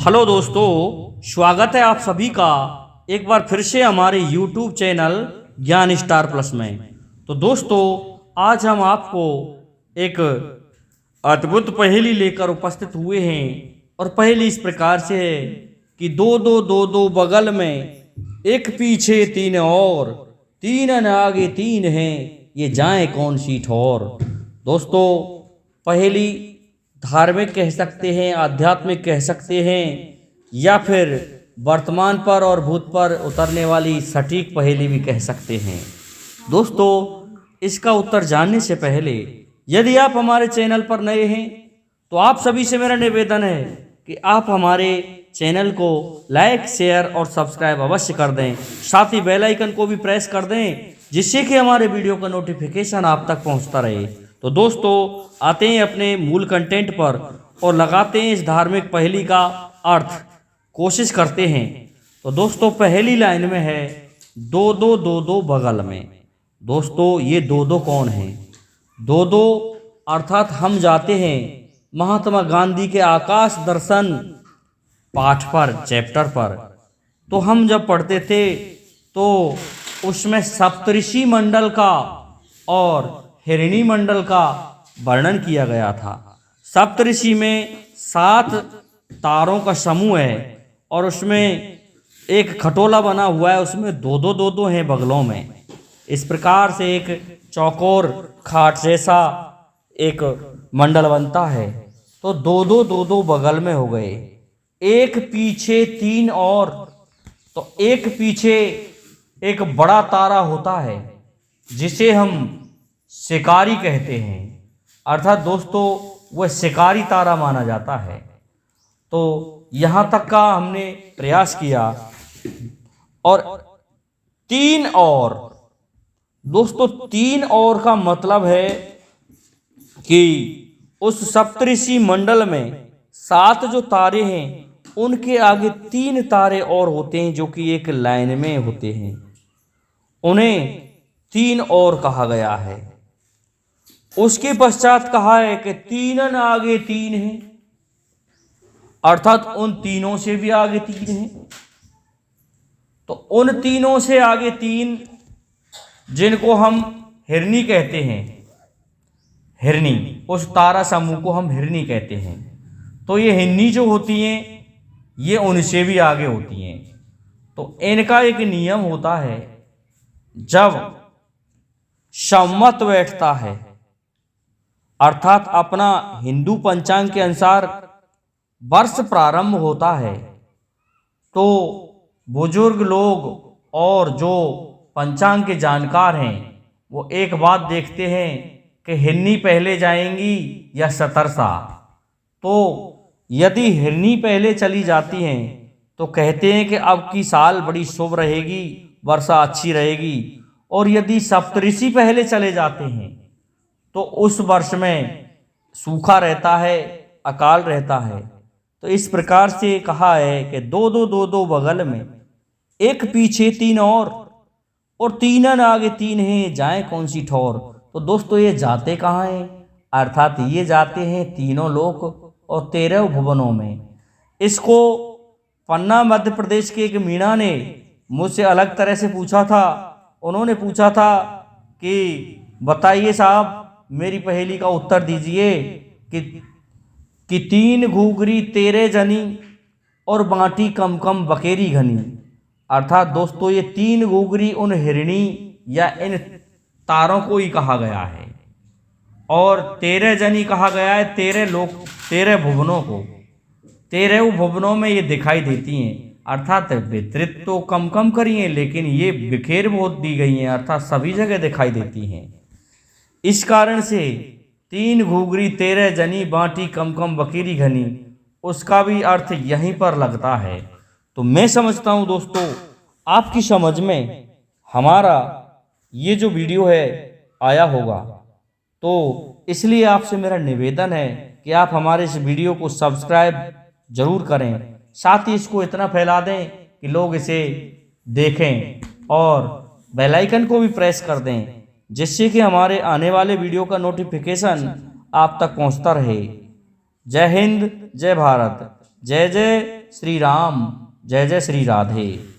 Hello दोस्तों, स्वागत है आप सभी का एक बार फिर से हमारे YouTube चैनल ज्ञान स्टार प्लस में। तो दोस्तों, आज हम आपको एक अद्भुत पहेली लेकर उपस्थित हुए हैं और पहेली इस प्रकार से है कि दो दो दो दो बगल में, एक पीछे तीन और, तीन आगे तीन हैं, ये जाए कौन सी ठौर। दोस्तों, पहेली धार्मिक कह सकते हैं, आध्यात्मिक कह सकते हैं, या फिर वर्तमान पर और भूत पर उतरने वाली सटीक पहेली भी कह सकते हैं। दोस्तों, इसका उत्तर जानने से पहले यदि आप हमारे चैनल पर नए हैं तो आप सभी से मेरा निवेदन है कि आप हमारे चैनल को लाइक, शेयर और सब्सक्राइब अवश्य कर दें। साथ ही बेल आइकन को भी प्रेस कर दें, जिससे कि हमारे वीडियो का नोटिफिकेशन आप तक पहुंचता रहे। तो दोस्तों, आते हैं अपने मूल कंटेंट पर और लगाते हैं इस धार्मिक पहेली का अर्थ, कोशिश करते हैं। तो दोस्तों, पहली लाइन में है दो दो दो दो बगल में। दोस्तों, ये दो दो कौन है? दो दो अर्थात हम जाते हैं महात्मा गांधी के आकाश दर्शन पाठ पर, चैप्टर पर। तो हम जब पढ़ते थे तो उसमें सप्तऋषि मंडल का और हिरणी मंडल का वर्णन किया गया था। सप्तऋषि में 7 तारों का समूह है और उसमें एक खटोला बना हुआ है, उसमें दो दो हैं बगलों में। इस प्रकार से एक चौकोर खाट जैसा एक मंडल बनता है। तो दो दो बगल में हो गए, एक पीछे तीन और। तो एक पीछे एक बड़ा तारा होता है जिसे हम शिकारी कहते हैं, अर्थात दोस्तों वह शिकारी तारा माना जाता है। तो यहाँ तक का हमने प्रयास किया। और तीन और, दोस्तों तीन और का मतलब है कि उस सप्तऋषि मंडल में 7 जो तारे हैं उनके आगे 3 तारे और होते हैं जो कि एक लाइन में होते हैं, उन्हें तीन और कहा गया है। उसके पश्चात कहा है कि तीनन आगे तीन हैं, अर्थात उन तीनों से भी आगे तीन हैं। तो उन तीनों से आगे तीन, जिनको हम हिरणी कहते हैं, हिरणी, उस तारा समूह को हम हिरणी कहते हैं। तो ये हिरणी जो होती हैं ये उनसे भी आगे होती हैं। तो इनका एक नियम होता है, जब संवत बैठता है, अर्थात अपना हिंदू पंचांग के अनुसार वर्ष प्रारंभ होता है, तो बुजुर्ग लोग और जो पंचांग के जानकार हैं वो एक बात देखते हैं कि हिरनी पहले जाएंगी या सतरसा। तो यदि हिरनी पहले चली जाती हैं तो कहते हैं कि अब की साल बड़ी शुभ रहेगी, वर्षा अच्छी रहेगी। और यदि सप्तऋषि पहले चले जाते हैं तो उस वर्ष में सूखा रहता है, अकाल रहता है। तो इस प्रकार से कहा है कि दो दो दो दो बगल में, एक पीछे तीन और तीनन आगे तीन हैं, जाए कौन सी ठौर। तो दोस्तों, ये जाते कहाँ हैं? अर्थात ये जाते हैं तीनों लोक और 13 भुवनों में। इसको पन्ना मध्य प्रदेश के एक मीणा ने मुझसे अलग तरह से पूछा था। उन्होंने पूछा था कि बताइए साहब, मेरी पहेली का उत्तर दीजिए कि 3 घूघरी 13 जनी और बांटी कम कम बकेरी घनी। अर्थात दोस्तों, ये 3 घूघरी उन हिरणी या इन तारों को ही कहा गया है और 13 जनी कहा गया है 13 लोग, 13 भुवनों को। 13 भुवनों में ये दिखाई देती हैं, अर्थात वितरित तो कम कम करी हैं लेकिन ये बिखेर बहुत दी गई हैं, अर्थात सभी जगह दिखाई देती हैं। इस कारण से 3 घूघरी 13 जनी बांटी कम कम बकेरी घनी, उसका भी अर्थ यहीं पर लगता है। तो मैं समझता हूँ दोस्तों, आपकी समझ में हमारा ये जो वीडियो है आया होगा। तो इसलिए आपसे मेरा निवेदन है कि आप हमारे इस वीडियो को सब्सक्राइब जरूर करें, साथ ही इसको इतना फैला दें कि लोग इसे देखें और बेल आइकन को भी प्रेस कर दें, जिससे कि हमारे आने वाले वीडियो का नोटिफिकेशन आप तक पहुंचता रहे। जय हिंद, जय भारत, जय जय श्री राम, जय जय श्री राधे।